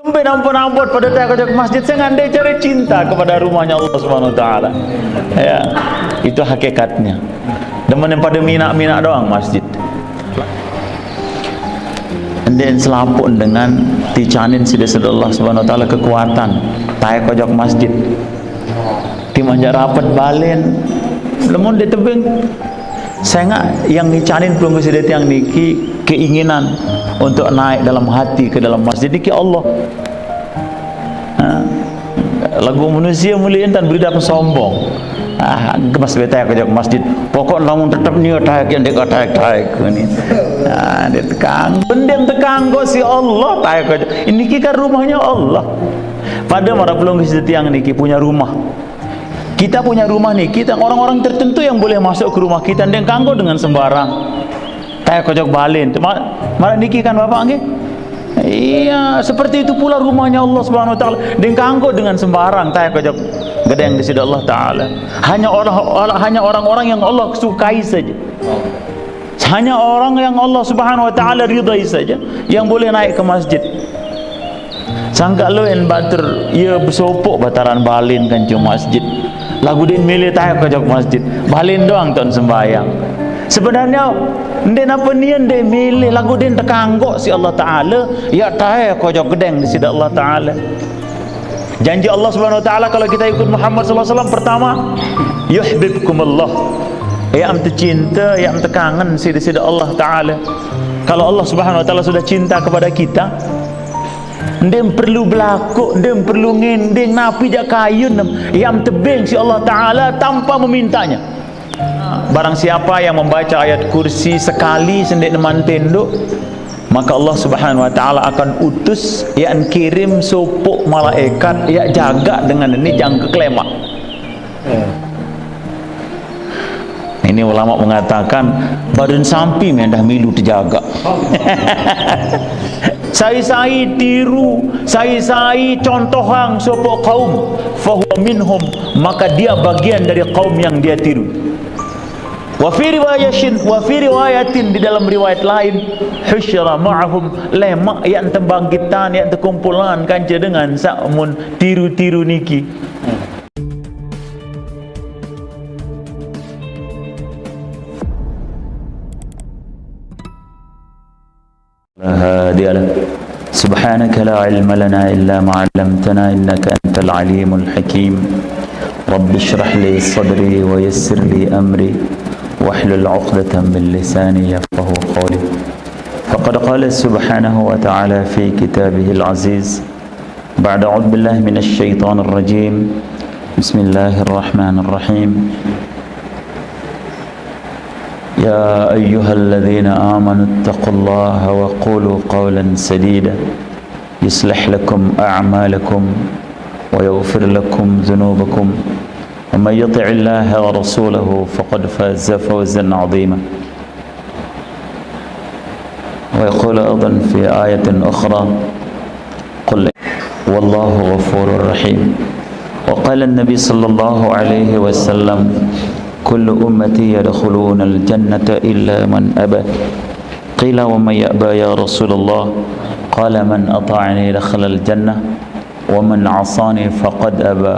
sampai ampun-ampun pada tak ke masjid, saya ngandai cari cinta kepada rumahnya Allah Subhanahu wa taala. Ya, itu hakikatnya. Demen yang pada mina-mina doang masjid. Dan selapun dengan ticanin sida-sida Allah Subhanahu wa taala kekuatan tai kojok masjid. Di manjak rapat balen lemun di tebing saya nggak yang nicanin belum bisa yang niki keinginan untuk naik dalam hati ke dalam masjid niki Allah. Lagu manusia muliin dan beri dapat sombong. Kemas beta ke masjid. Pokok namun tetap niat taik yang dekat taik ini. Dia tekang, bendem tekang kok si Allah taik ke. Ini kan rumahnya Allah. Pada mara belum bisa tiang niki punya rumah. Kita punya rumah nih, kita orang-orang tertentu yang boleh masuk ke rumah kita dan kanggo dengan sembarang. Kayak kojok balin. Malah niki kan Bapak nggih? Iya, seperti itu pula rumahnya Allah Subhanahu wa taala. Dan kanggo dengan sembarang kayak kojok gedeng di sisi Allah taala. Hanya orang-orang yang Allah sukai saja. Hanya orang yang Allah Subhanahu wa taala ridai saja yang boleh naik ke masjid. Sangka lo en batur ia bersopok bataran balin kan cuma masjid. Lagu din milih tayo kojok masjid. Balin doang ton sembahyang. Sebenarnya ndek napa nian ndek milih lagu din tekanggok si Allah taala ya tayo kojok gedeng di sisi Allah taala. Janji Allah Subhanahu wa taala kalau kita ikut Muhammad sallallahu alaihi wasallam pertama yuhibbukumullah. Ya am cinta, ya am kangen di sisi Allah taala. Kalau Allah Subhanahu wa taala sudah cinta kepada kita, ndem perlu berlaku, ndem perlu ngending napi jak kayun yang tebing si Allah taala tanpa memintanya. Barang siapa yang membaca ayat kursi sekali sendek neman tenduk, maka Allah Subhanahu wa taala akan utus yang kirim sopok malaikat yang jaga dengan ini jangan kekelemak. Ini ulama mengatakan badan sampi mendah milu terjaga. Sai tiru, sai contoh hang sopok kaum fahuwa minhum, maka dia bagian dari kaum yang dia tiru. Wa fi riwayatin di dalam riwayat lain husyra ma'ahum lemak yang tembangkitan yang terkumpulan kanca dengan sakmun tiru-tiru niki. سبحانك لا علم لنا إلا ما علمتنا إنك أنت العليم الحكيم رب اشرح لي صدري ويسر لي أمري واحلل عقدة من لساني يفقه قولي فقد قال سبحانه وتعالى في كتابه العزيز بعد أعوذ بالله من الشيطان الرجيم بسم الله الرحمن الرحيم يا أيها الذين آمنوا اتقوا الله وقولوا قولا سديدا يصلح لكم أعمالكم ويغفر لكم ذنوبكم ومن يطع الله ورسوله فقد فاز فوزا عظيما ويقول أيضا في آية أخرى قل والله غفور رحيم وقال النبي صلى الله عليه وسلم كل أمتي يدخلون الجنة إلا من أبى قيل ومن يأبى يا رسول الله قال من أطاعني دخل الجنة ومن عصاني فقد أبى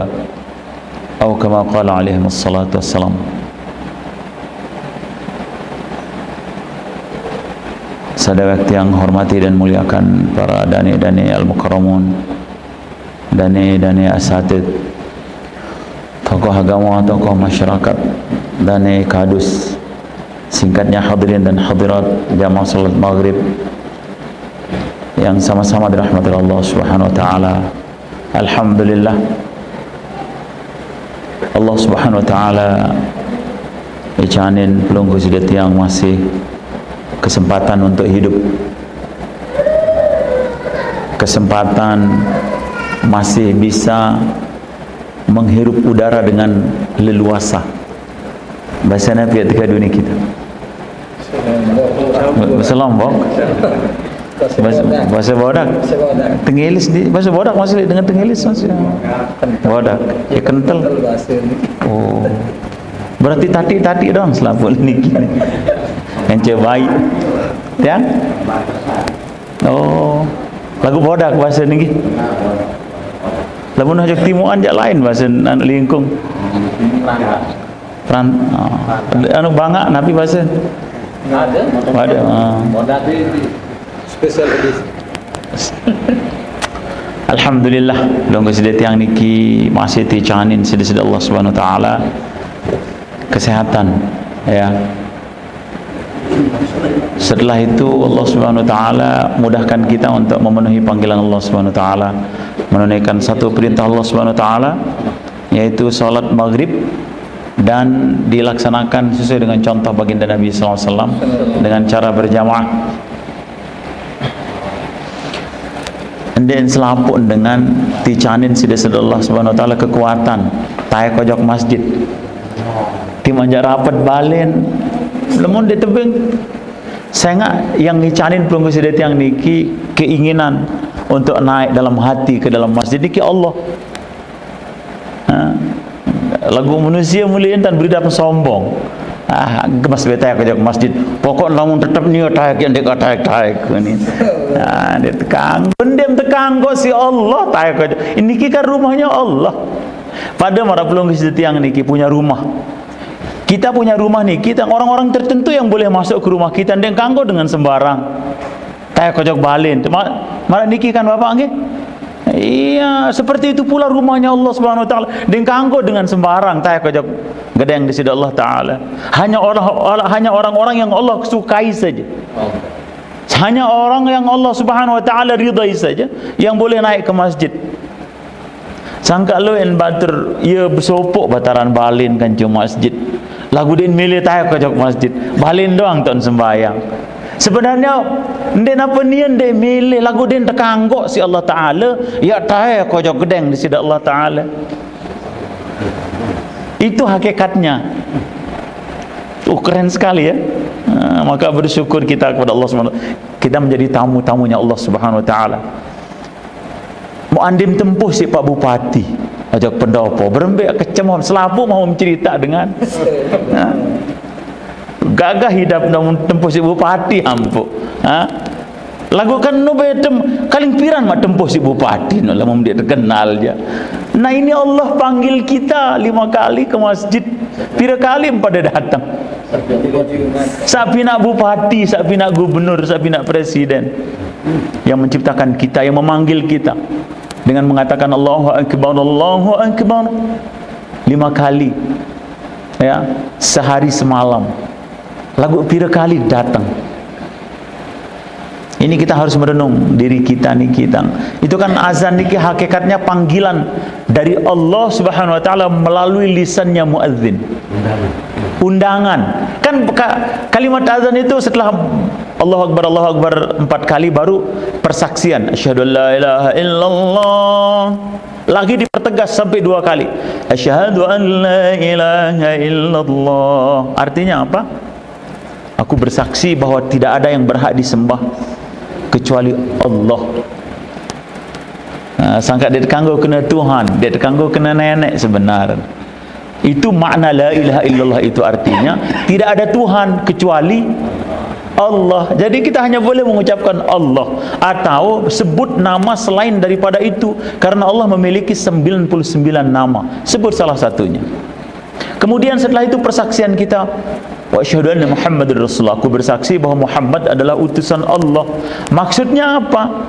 أو كما قال عليه الصلاة والسلام. Saudara yang hormati dan muliakan para dani-dani al-mukarramun, dani-dani asatid, tokoh agama, tokoh masyarakat, dani kadus, singkatnya hadirin dan hadirat jamaah salat maghrib yang sama-sama dirahmati Allah Subhanahu wa taala. Alhamdulillah Allah Subhanahu wa taala icanin pelunggu sidat yang masih kesempatan untuk hidup, kesempatan masih bisa menghirup udara dengan leluasa. Bahasa Nabi ketika dunia kita Assalamualaikum. Bahasa Bodak Tenggelis di bahasa Bodak masih dengan Tenggelis masih Bodak ya kental. Oh berarti tati dong selapul niki yang cebai ya. Oh Lagu bodak bahasa ni. Lamun hajak timuan jak lain bahasa lingkung. Anu bangga nabi bahasa. Ada. Bodak itu special edition. Alhamdulillah long sedih tiang niki masih ticanin sedih Allah Subhanahu wa taala kesehatan ya. Setelah itu Allah Subhanahu wa taala mudahkan kita untuk memenuhi panggilan Allah Subhanahu wa taala, menunaikan satu perintah Allah Subhanahu wa taala yaitu salat maghrib dan dilaksanakan sesuai dengan contoh baginda Nabi sallallahu alaihi wasallam dengan cara berjamaah. Dan selaput dengan ticanin sidasada Allah Subhanahu wa taala kekuatan tay kojok masjid timanjak rapat balen lemun di tebing saya yang ngicanin pelunggu sidat yang niki keinginan untuk naik dalam hati ke dalam masjid niki Allah lagu manusia mulia dan berita sombong gemas beta kajak masjid pokok lamun tetap niat taek yang dek taek ni dia tekang bendem tekang kok si Allah taek kajak ini kan rumahnya Allah pada mara pelunggu setiang niki punya rumah kita punya rumah nih kita orang-orang tertentu yang boleh masuk ke rumah kita dek kanggo dengan sembarang taek kajak balin mara niki kan bapak nggih. Iya, seperti itu pula rumahnya Allah Subhanahu wa taala. Deng kanggo dengan sembarang tay kojok gedeng di sisi Allah taala. Hanya orang-orang yang Allah sukai saja. Hanya orang yang Allah Subhanahu wa taala ridai saja yang boleh naik ke masjid. Sangka lo en batur ia bersopok bataran balin kan cuma masjid. Lagu din milih tay kojok masjid. Balin doang ton sembayang. Sebenarnya ndek napa nian ndek milih lagu den tekanggo si Allah taala ya tae kojok gedeng di sida Allah taala. Itu hakikatnya. Keren sekali ya. Maka bersyukur kita kepada Allah Subhanahu wa taala. Kita menjadi tamu-tamunya Allah Subhanahu wa taala. Mau andim tempuh si Pak Bupati ajak pendopo berembek kecemon selapu mau mencerita dengan gagah hidup namun tempuh si bupati ampu lagu kan no betem kaling piran mak tempuh si bupati no lamun dia terkenal dia. Nah ini Allah panggil kita 5 kali ke masjid, pira kali pada datang sapina bupati, sapina gubernur, sapina presiden yang menciptakan kita, yang memanggil kita dengan mengatakan Allahu Akbar, Allahu Akbar 5 kali ya, sehari semalam. Lagu pira kali datang. Ini kita harus merenung diri kita nih kita. Itu kan azan niki hakikatnya panggilan dari Allah Subhanahu wa taala melalui lisannya muadzin. Undangan. Kan kalimat azan itu setelah Allahu Akbar 4 kali baru persaksian asyhadu an la ilaha illallah. Lagi dipertegas sampai 2 kali. Asyhadu an la ilaha illallah. Artinya apa? Aku bersaksi bahwa tidak ada yang berhak disembah kecuali Allah. Sangka dia terkanggo kena Tuhan, dia terkanggo kena nenek sebenarnya. Itu makna la ilaha illallah, itu artinya tidak ada Tuhan kecuali Allah. Jadi kita hanya boleh mengucapkan Allah atau sebut nama selain daripada itu karena Allah memiliki 99 nama. Sebut salah satunya. Kemudian setelah itu persaksian kita wa asyhadu anna Muhammadar Rasulullah, aku bersaksi bahwa Muhammad adalah utusan Allah. Maksudnya apa?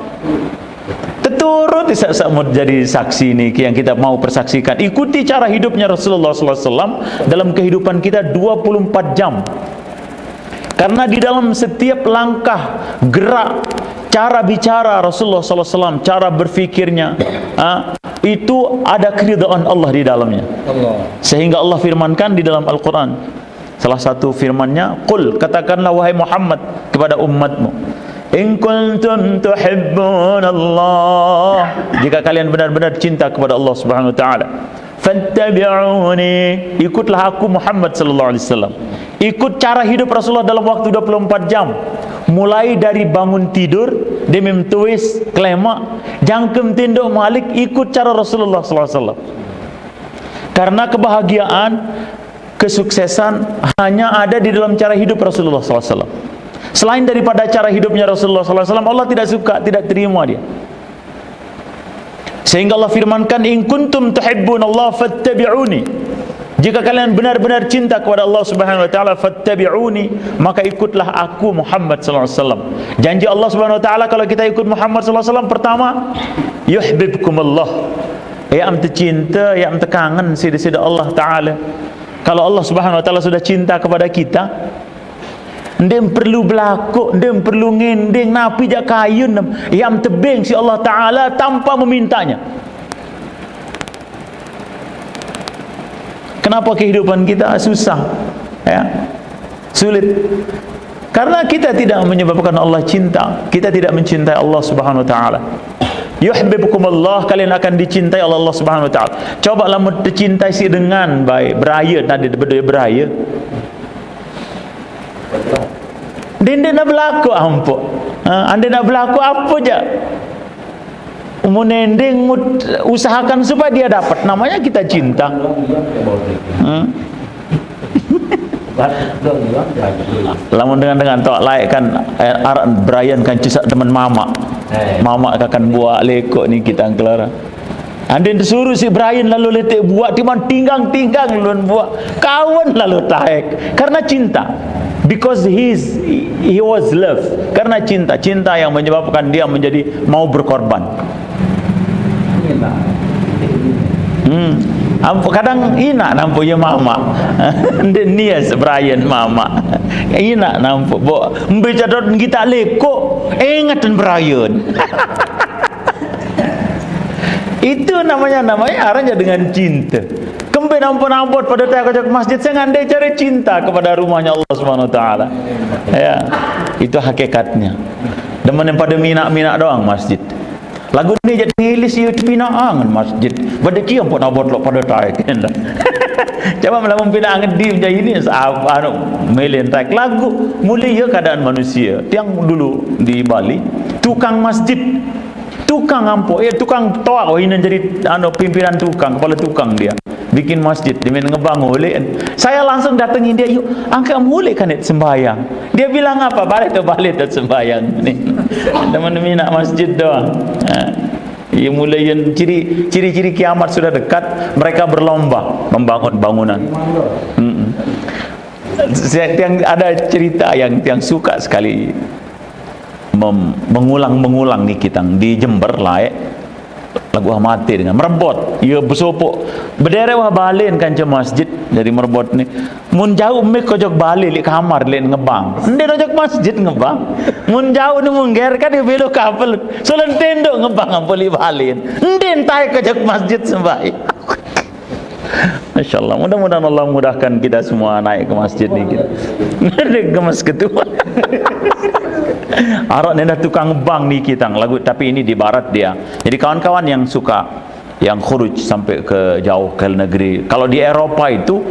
Teturut sak mau jadi saksi ini yang kita mau persaksikan. Ikuti cara hidupnya Rasulullah SAW dalam kehidupan kita 24 jam. Karena di dalam setiap langkah, gerak, cara bicara Rasulullah SAW, cara berfikirnya, itu ada keridhaan Allah di dalamnya. Sehingga Allah firmankan di dalam Al-Quran, salah satu firmannya, qul, katakanlah wahai Muhammad kepada umatmu, in kuntum tuhibbun Allah, jika kalian benar-benar cinta kepada Allah Subhanahu wa taala, fattabi'uni, ikutlah aku Muhammad sallallahu alaihi wasallam. Ikut cara hidup Rasulullah dalam waktu 24 jam. Mulai dari bangun tidur, demim tuis, klema, jangkem tinduk malik, ikut cara Rasulullah sallallahu alaihi wasallam. Karena kebahagiaan, kesuksesan hanya ada di dalam cara hidup Rasulullah sallallahu alaihi wasallam. Selain daripada cara hidupnya Rasulullah SAW, Allah tidak suka, tidak terima dia. Sehingga Allah firmankan, in kuntum tuhibbunallah fattabi'uni. Jika kalian benar-benar cinta kepada Allah Subhanahu wa taala, fattabi'uni, maka ikutlah aku Muhammad sallallahu alaihi wasallam. Janji Allah Subhanahu wa taala kalau kita ikut Muhammad sallallahu alaihi wasallam, pertama, yuhibbukumullah. Ya am tercinta, ya am terkangen sida-sida Allah taala. Kalau Allah Subhanahu wa taala sudah cinta kepada kita, ndem perlu belakuk, ndem perlu ngending napi jak kayun, yang tebing si Allah taala tanpa memintanya. Kenapa kehidupan kita susah, ya, sulit? Karena kita tidak menyebabkan Allah cinta, kita tidak mencintai Allah Subhanahu wa taala. Yuhibbukumullah, kalian akan dicintai oleh Allah Subhanahu wa taala. Cobalah mencintai si dengan baik, beraya tadi berdua beraya. Dia nak berlaku ampun. Anda nak berlaku apa je? Menending, usahakan supaya dia dapat. Namanya kita cinta. Lamun dengan tok laik kan arak Brian kan cisak teman mama. Mama akan buat lekok ni kita kelara. Anda disuruh si Brian lalu letak buat timan tinggang lalu buat kawan lalu taek karena cinta. Because he was love. Karena cinta yang menyebabkan dia menjadi mau berkorban. Kadang ina nampu ya mama. Nias Brian mama. Ina nampu bo membaca dot kita leko ingatan Brian. Itu namanya arahnya dengan cinta. Kembe ampun pada tak ke masjid saya ngandai cari cinta kepada rumahnya Allah Subhanahu wa taala. Ya, itu hakikatnya. Demen pada minak doang masjid. Lagu ni jadi ngilis itu pinaan masjid. Pada kiam pun abot lo pada tak. Coba melamun pinaan di menjadi ini melen tak lagu mulia keadaan manusia. Tiang dulu di Bali tukang masjid, tukang tukang toa ini jadi pimpinan tukang, kepala tukang dia bikin masjid, dia ngebangun oleh. Saya langsung datangin dia, yuk angkat mulai kan sembahyang. Dia bilang apa? Balik tu sembahyang ni. Teman-teman nak masjid doang. Ya mulai yang ciri-ciri kiamat sudah dekat, mereka berlomba membangun bangunan. Yang ada cerita yang suka sekali mengulang ni kita di Jember laik lagu mati dengan merebot ia bersopok berderet wah balen kan ke masjid dari merebot ni mun jauh mek kojok balik di kamar len ngebang ende kojok masjid ngebang mun jauh ni mun ger kan dia belok kapal solen tendok ngebang ampoli balen ende entai kojok masjid sembahyang. Masyaallah, mudah-mudahan Allah mudahkan kita semua naik ke masjid ni kita. Naik ke masjid ketua. Arak nendah tukang bank ni kita lagu, tapi ini di barat dia. Jadi kawan-kawan yang suka yang khuruj sampai ke jauh ke negeri, kalau di Eropa itu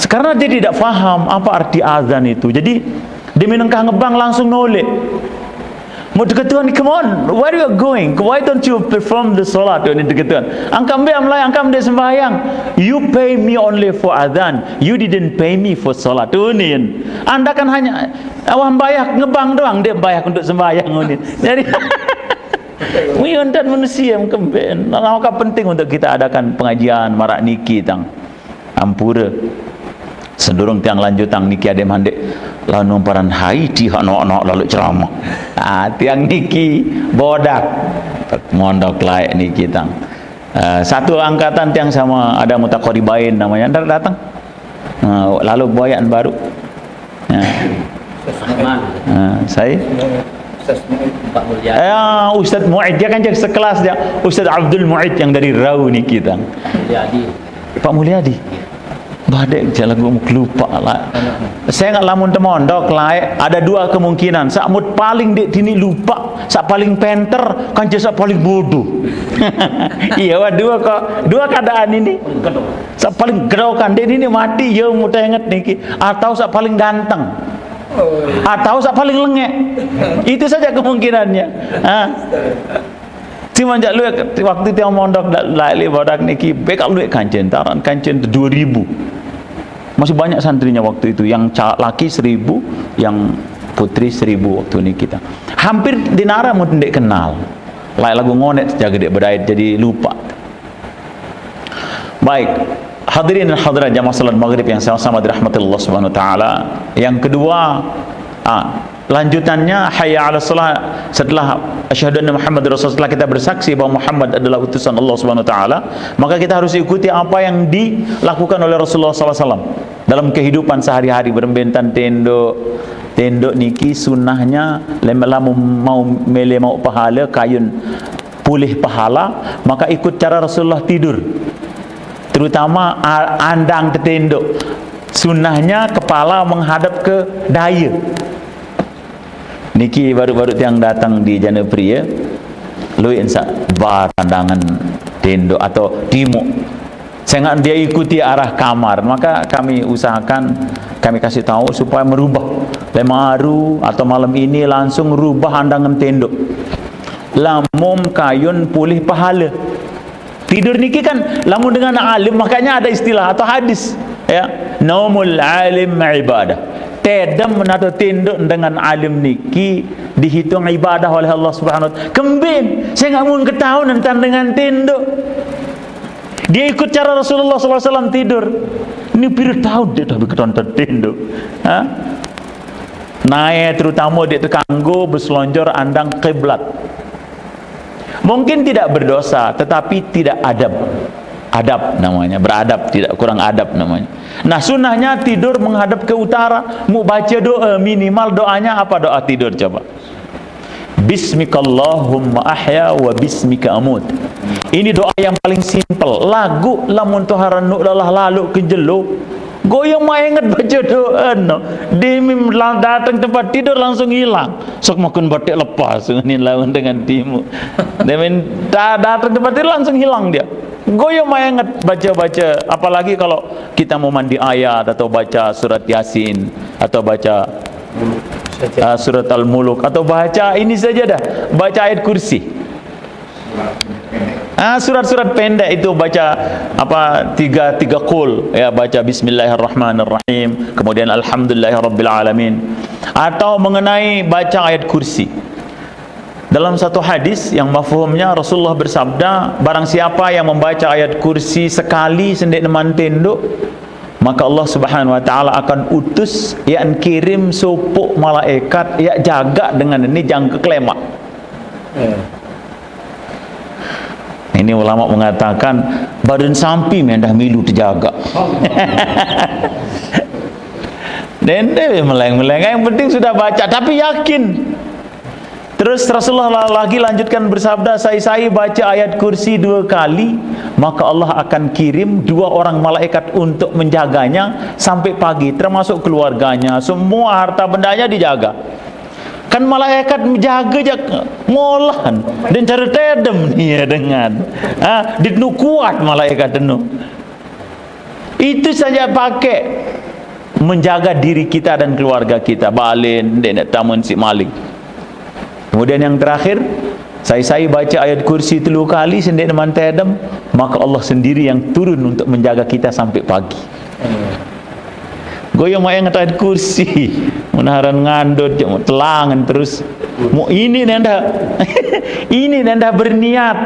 karena dia tidak faham apa arti azan itu, jadi dia menengkah ngebang langsung noleh. Mau deketuan, come on, where are you going? Why don't you perform the salat? Ini deketuan. Angkam be amlai, angkam de sembahyang. You pay me only for adhan. You didn't pay me for salat. Unin. Anda kan hanya awam bayar ngebang doang, dia bayar untuk sembahyang unin. Jadi dan manusia kemben. Maka penting untuk kita adakan pengajian marak niki tang ampura. Sedurung tiang lanjutang niki ada mandek lalu numparan Haiti anak-anak lalu ceramah. Tiang niki bodak mondok laik niki tang. Satu angkatan tiang sama ada mutaqaribain namanya datang. Lalu boyan baru. Saya Ustaz Mu'id dia kan jadi sekelas dia Ustaz Abdul Mu'id yang dari Rau niki tang. Pak Mulyadi. Badek jalan gua lupa lah. Saya nggak lamun temondok lah. Ada dua kemungkinan. Sakmut paling dek tini lupa. Sak paling penter kan sak paling bodoh. Iya, dua keadaan ini. Sak paling gedau kan dek ini mati ya mudah ingat niki. Atau sak paling ganteng. Atau sak paling lengek. Itu saja kemungkinannya. Cuma jak lu waktu tiang mondok laili bodak niki bekal lu kancen taran kancen 2000. Masih banyak santrinya waktu itu, yang laki 1000, yang putri 1000 waktu ni kita hampir dinara mun ndek kenal lai lagu ngonet jaga dek berdait jadi lupa. Baik, hadirin dan hadirat jamaah salat maghrib yang sama-sama dirahmati Allah Subhanahu wa taala. Yang kedua, lanjutannya hayya 'alas shalah. Setelah asyhadu anna Muhammad Rasulullah, kita bersaksi bahwa Muhammad adalah utusan Allah Subhanahu wa taala, maka kita harus ikuti apa yang dilakukan oleh Rasulullah SAW dalam kehidupan sehari-hari. Berbentan tendok niki sunnahnya lama mau mele mau pahala kayun pulih pahala, maka ikut cara Rasulullah tidur, terutama andang tendok. Sunnahnya kepala menghadap ke daya. Niki baru-baru yang datang di Jana Pria, lu insa bar pandangan tendok atau timuk. Saya dia ikuti arah kamar, maka kami usahakan, kami kasih tahu supaya merubah. Lemaru atau malam ini langsung rubah andangan tendok. Lamum kayun pulih pahala. Tidur niki kan lamun dengan alim, makanya ada istilah atau hadis ya, naumul alim ibadah. Tedam atau tenduk dengan alim niki dihitung ibadah oleh Allah Subhanahu wa taala. Kembing, saya enggak mau ketahuan tentang dengan tenduk. Dia ikut cara Rasulullah SAW tidur. Ini biru tahu dia tapi ketonton tenduk. Naik terutama dia terkanggu berselonjor andang kiblat. Mungkin tidak berdosa, tetapi tidak adab namanya, beradab, tidak kurang adab namanya. Nah, sunnahnya tidur menghadap ke utara. Mau baca doa, minimal doanya apa? Doa tidur coba. Bismikallahumma ahya wa bismika amut. Ini doa yang paling simpel. Lagu lamun tuharan nuk dalah lalu kenjelo, goyang maingat baca doa no. Dimim datang tempat tidur langsung hilang. Sok makan batik lepas ini lawan dengan timu. Demin datang tempat tidur langsung hilang dia. Goyang maingat baca-baca, apalagi kalau kita mau mandi ayat atau baca surat Yasin atau baca surat Al-Muluk atau baca ini saja dah, baca ayat kursi. Surat-surat pendek itu baca apa tiga qul ya, baca Bismillahirrahmanirrahim, kemudian Alhamdulillahirabbil alamin, atau mengenai baca ayat kursi. Dalam satu hadis yang mafhumnya Rasulullah bersabda, barang siapa yang membaca ayat kursi sekali sendek neman tenduk, maka Allah Subhanahu wa taala akan utus yang kirim sopuk malaikat yang jaga dengan ini jangka kelema. Ini ulama mengatakan badan sampi mendah milu terjaga. Dende meleng-meleng, yang penting sudah baca tapi yakin. Terus Rasulullah lagi lanjutkan bersabda, saya baca ayat kursi 2 kali, maka Allah akan kirim 2 orang malaikat untuk menjaganya sampai pagi, termasuk keluarganya, semua harta bendanya dijaga. Kan malaikat menjaga ngolahan dan cara tedem nih dengan ditnu kuat malaikat denu. Itu saja pakai menjaga diri kita dan keluarga kita, balin denek tamun si maling. Kemudian yang terakhir, saya baca ayat kursi 3 kali sendiri teman tedem, maka Allah sendiri yang turun untuk menjaga kita sampai pagi. Goyang mayang ayat kursi, menaharan ngandut, telangan terus. Mau ini nanda, ini nanda berniat.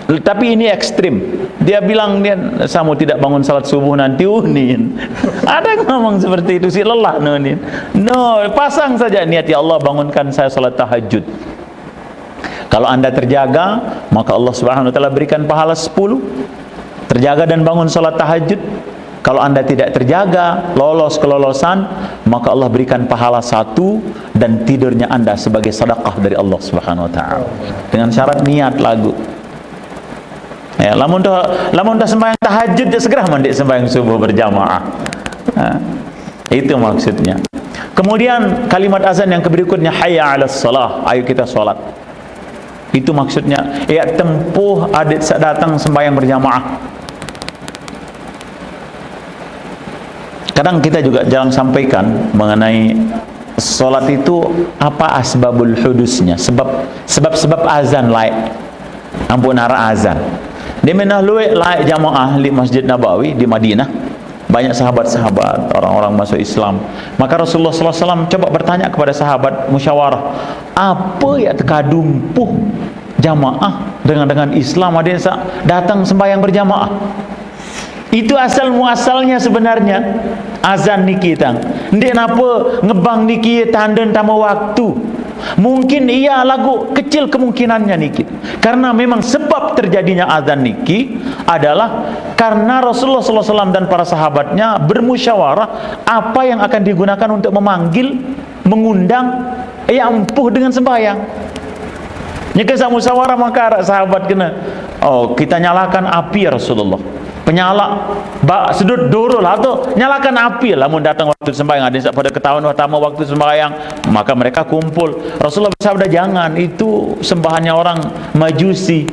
Tapi ini ekstrim. Dia bilang dia saya mau tidak bangun salat subuh nanti unin. Ada yang ngomong seperti itu, si lelah nunin. No, pasang saja niat, ya Allah bangunkan saya salat tahajud. Kalau Anda terjaga, maka Allah Subhanahu wa taala berikan pahala 10. Terjaga dan bangun salat tahajud. Kalau Anda tidak terjaga, lolos kelolosan, maka Allah berikan pahala 1 dan tidurnya Anda sebagai sedekah dari Allah Subhanahu wa taala. Dengan syarat niat lagu. Ya, lamun dah sembahyang tahajud dia segera mandi sembahyang subuh berjamaah. Itu maksudnya. Kemudian kalimat azan yang berikutnya hayya 'alas shalah, ayo kita salat. Itu maksudnya, ya tempuh adik datang sembahyang berjamaah. Kadang kita juga jarang sampaikan mengenai salat itu apa asbabul hudusnya, sebab azan laik. Ampun arah azan. Dia menah luwek laik jamaah di Masjid Nabawi di Madinah. banyak sahabat-sahabat, orang-orang masuk Islam. Maka Rasulullah SAW coba bertanya kepada sahabat, musyawarah, apa yang terkadumpuh jamaah dengan Islam, ada yang datang sembahyang berjamaah. Itu asal muasalnya sebenarnya azan niki tang. Ndek napa ngebang niki tanda tama waktu. Mungkin ia lagu kecil kemungkinannya niki. Karena memang sebab terjadinya azan niki adalah karena Rasulullah SAW dan para sahabatnya bermusyawarah apa yang akan digunakan untuk memanggil, mengundang yang empuh dengan sembahyang. Jika musyawarah maka sahabat kena, oh kita nyalakan api ya Rasulullah. Penyala sedut doro lah atau nyalakan api lah mun datang waktu sembahyang, ada pada ketahuan pertama waktu sembahyang, maka mereka kumpul. Rasulullah bersabda, jangan, itu sembahannya orang Majusi.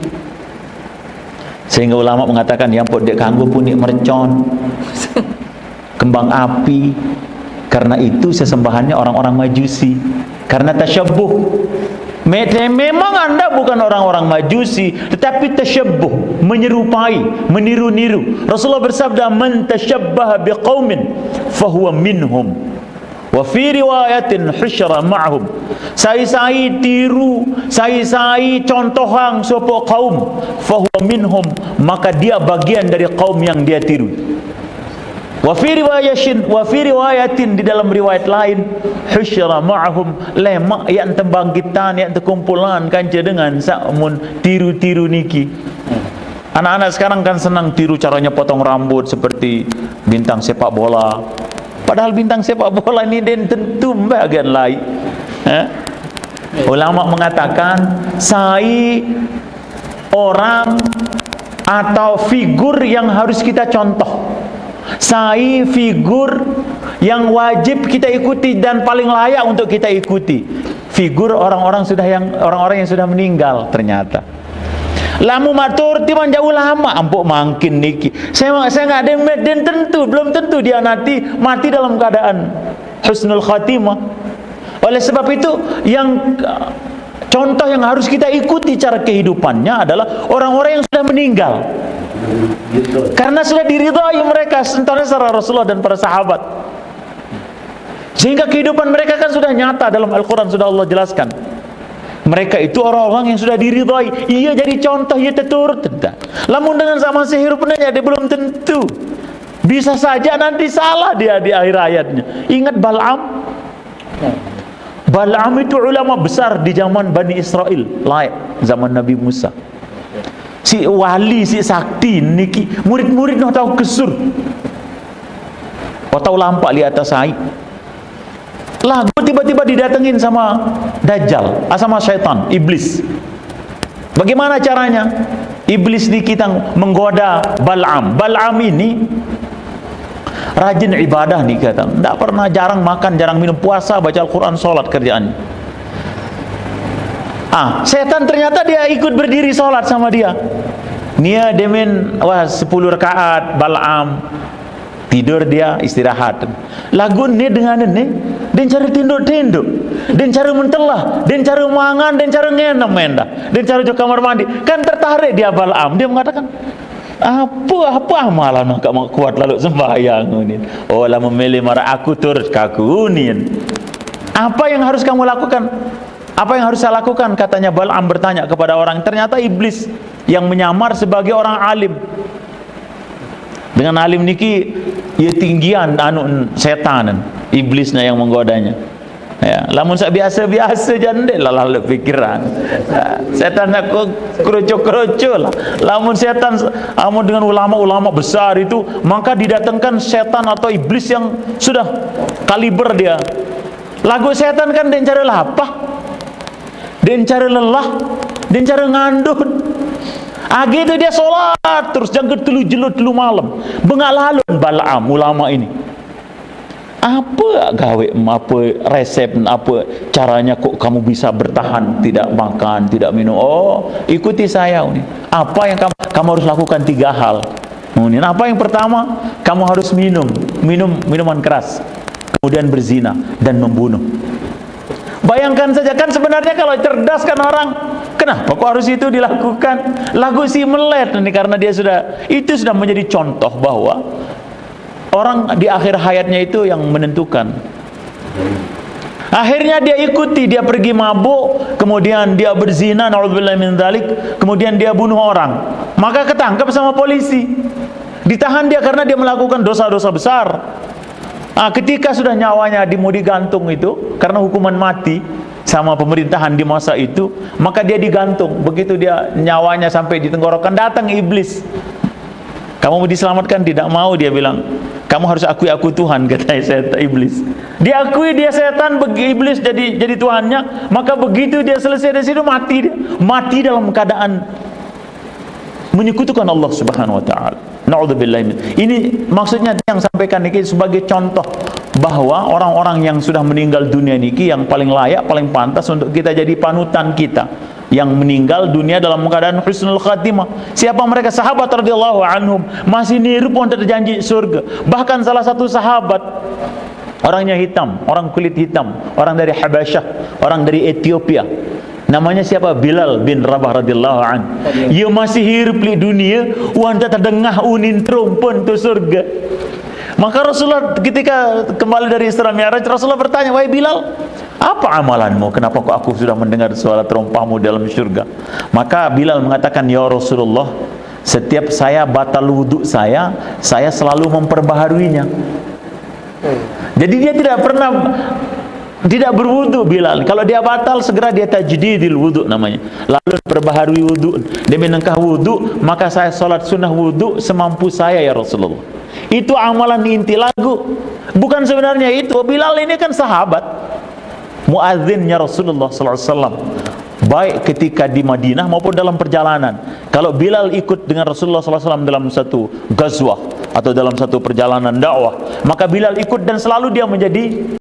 Sehingga ulama mengatakan yang pun dek kanggo punik mercon, kembang api, karena itu sesembahannya orang-orang Majusi, karena tasyabbuh. Memang anda bukan orang-orang Majusi, tetapi tasyabbuh, menyerupai, meniru-niru. Rasulullah bersabda, man tashabbaha biqaumin fahuwa minhum, wa fi riwayatin husyra ma'hum. Sai-sai tiru, sai-sai contohang sopo kaum, fahuwa minhum, maka dia bagian dari kaum yang dia tiru. Wa fi riwayatin, di dalam riwayat lain, husyra ma'hum, lemak yang terbangkitan, yang terkumpulan kanca dengan sakmun tiru-tiru niki. Anak-anak sekarang kan senang tiru caranya potong rambut seperti bintang sepak bola. Padahal bintang sepak bola ini den tentu bagian lain. Ulama mengatakan sai orang atau figur yang harus kita contoh, sai figur yang wajib kita ikuti dan paling layak untuk kita ikuti, figur orang-orang yang sudah meninggal. Ternyata lamu matur timan jauh lama ampuk mangkin niki saya nggak ada dan tentu belum tentu dia mati dalam keadaan husnul khatimah. Oleh sebab itu yang contoh yang harus kita ikuti cara kehidupannya adalah orang-orang yang sudah meninggal, karena sudah diridhai mereka secara Rasulullah dan para sahabat, sehingga kehidupan mereka kan sudah nyata. Dalam Al-Quran sudah Allah jelaskan mereka itu orang-orang yang sudah diridhai. Ia jadi contoh, ia terturut. Lamun dengan zaman sihir penanya dia belum tentu, bisa saja nanti salah dia di akhir hayatnya. Ingat Bal'am itu ulama besar di zaman Bani Israel, layak zaman Nabi Musa. Si wali, si sakti niki, murid-murid noh tahu kesur, tahu lampak li atas air. Lagu tiba-tiba didatengin sama Dajjal, sama syaitan, iblis. Bagaimana caranya? Iblis dikitang menggoda Bal'am. Bal'am ini rajin ibadah nih kata, tidak pernah, jarang makan, jarang minum, puasa, baca Al-Quran, sholat kerjaannya. Setan ternyata dia ikut berdiri sholat sama dia. Nia demen 10 rakaat Bal'am, tidur dia istirahat. Lagu ni dengan ini, dan cara tinduk-tinduk, dan cara mentelah, dan cara mangan, dan cara ngenam mendah, dan cara ke kamar mandi. Kan tertarik dia Bal'am, dia mengatakan, apa amalan kamu kuat lalu sembahyang ini? Oh, lah memilih marah aku turut kaku unin. Apa yang harus kamu lakukan? Apa yang harus saya lakukan? Katanya Bal'am bertanya kepada orang. Ternyata iblis yang menyamar sebagai orang alim. Dengan alim niki ia tinggian setanan, iblisnya yang menggodanya. Ya, lamun sak biasa-biasa jande lah lalu pikiran. Setan aku kerucu-kerucu lah. Lamun setan dengan ulama-ulama besar itu, maka didatangkan setan atau iblis yang sudah kaliber dia. Lagu setan kan den cara lapah, den cara lelah, den cara ngandun. Gitu dia sholat terus janggut telu malam. Bengalalun Bal'am ulama ini. Apa gawe, apa resep, apa caranya kok kamu bisa bertahan tidak makan, tidak minum? Oh, ikuti saya ini. Apa yang kamu harus lakukan? 3 hal. Apa yang pertama? Kamu harus minum minuman keras, kemudian berzina dan membunuh. Bayangkan saja, kan sebenarnya kalau cerdas kan orang, kenapa kok harus itu dilakukan? Lagu si melet ini karena dia sudah menjadi contoh bahwa orang di akhir hayatnya itu yang menentukan. Akhirnya dia ikuti, dia pergi mabuk, kemudian dia berzina, naudzubillah min dzalik, kemudian dia bunuh orang. Maka ketangkap sama polisi. Ditahan dia karena dia melakukan dosa-dosa besar. Ketika sudah nyawanya mau digantung itu karena hukuman mati sama pemerintahan di masa itu, maka dia digantung. Begitu dia nyawanya sampai di tenggorokan, datang iblis. Kamu mau diselamatkan? Tidak mau, dia bilang. Kamu harus akui aku Tuhan, kata setan iblis. Diakui dia setan, bagi iblis jadi Tuhannya. Maka begitu dia selesai dari situ, mati dia. Mati dalam keadaan menyekutukan Allah Subhanahu wa taala. Na'udzubillah. Ini maksudnya yang sampaikan ini sebagai contoh bahwa orang-orang yang sudah meninggal dunia niki yang paling layak, paling pantas untuk kita jadi panutan kita, yang meninggal dunia dalam keadaan husnul khatimah. Siapa mereka? Sahabat radhiyallahu anhum, masih niru pun terjanji surga. Bahkan salah satu sahabat, orangnya hitam, orang kulit hitam, orang dari Habasyah, orang dari Ethiopia. Namanya siapa? Bilal bin Rabah radhiyallahu an. Ia masih hidup di dunia, wanda terdengah unin trompon tu surga. Maka Rasulullah ketika kembali dari Isra Mi'raj, Rasulullah bertanya, "Wahai Bilal, apa amalanmu? Kenapa kok aku sudah mendengar suara terompahmu dalam surga?" Maka Bilal mengatakan, "Ya Rasulullah, setiap saya batal wudhu saya selalu memperbaharuinya." Jadi dia tidak berwudu Bilal. Kalau dia batal, segera dia tajdidil wudu namanya. Lalu perbaharui wudu. Demi nengkah wudu, maka saya salat sunnah wudu semampu saya ya Rasulullah. Itu amalan inti lagu. Bukan sebenarnya itu. Bilal ini kan sahabat, muadzinnya Rasulullah sallallahu alaihi wasallam. Baik ketika di Madinah maupun dalam perjalanan. Kalau Bilal ikut dengan Rasulullah sallallahu alaihi wasallam dalam satu ghazwah atau dalam satu perjalanan dakwah, maka Bilal ikut dan selalu dia menjadi